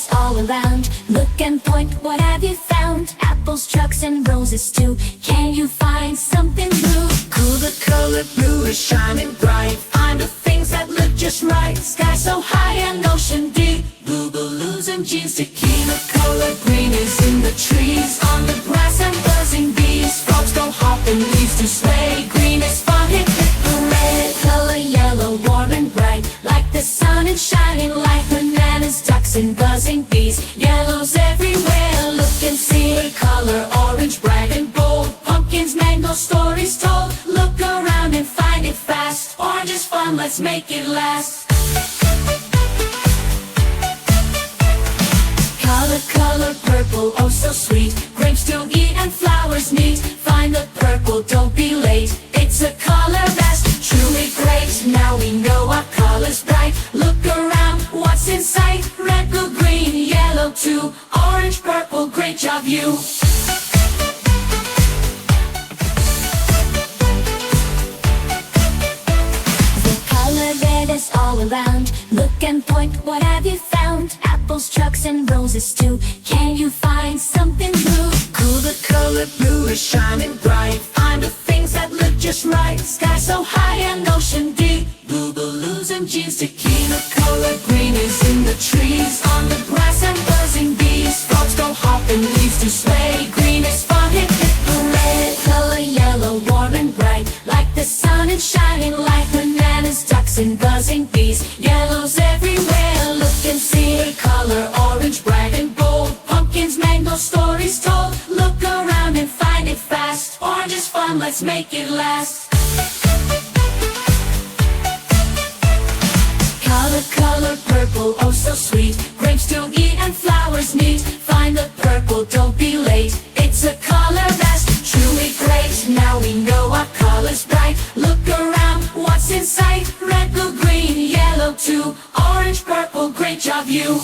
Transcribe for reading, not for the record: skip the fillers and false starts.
lettuce all around. Look and point, what have you found? Apples, trucks, and roses too. Can you find something blue? Cool, the color blue is shining bright. Find the things that look just right. Sky so high and ocean deep. Blue balloons and jeans to keep. The color green is in the trees, on the grass and buzzing bees. Frogs go hopping, leaves to sway. Green is fun, hip hip hooray. Color yellow, warm and bright, like the sun and shining light. Bananas, ducks, and buzzing bees. Yellow's everywhere, look and see. Color orange, bright and bold. Pumpkins, mango, stories told. Look around and find it fast. Orange is fun, let's make it last. Color purple, oh so sweet. Grapes to eat and flowers neat. Find the purple, don't be late. It's a color that's truly great. Now we know our color's bright. Look around, what's in sight? Red, blue, green, yellow too. Orange, purple, great job you. The color red is all around. Look and point, what have you found? Apples, trucks, and roses too. Can you find something blue? Cool, the color blue is shining bright. Find the things that look just right. Sky so high and ocean deep. Blue balloons and jeans to keep. The color green is in the trees, on the grass and buzzing bees. Frogs go hopping, leaves to sway. Green is fun, hip hip hooray. Color yellow, warm and bright, like the sun and shining light. Bananas, ducks, and buzzing bees. Yellow's everywhere, look and see. Color orange, bright and bold. Pumpkins, mango, stories told. Look around and find it fast. Orange is fun, let's make it last. Color purple, oh so sweet. Grapes to eat and flowers neat. Find the purple, don't be late. It's a color that's truly great. Now we know our color's bright. Look around, what's in sight? Red, blue, green, yellow too. Orange, purple, great job you.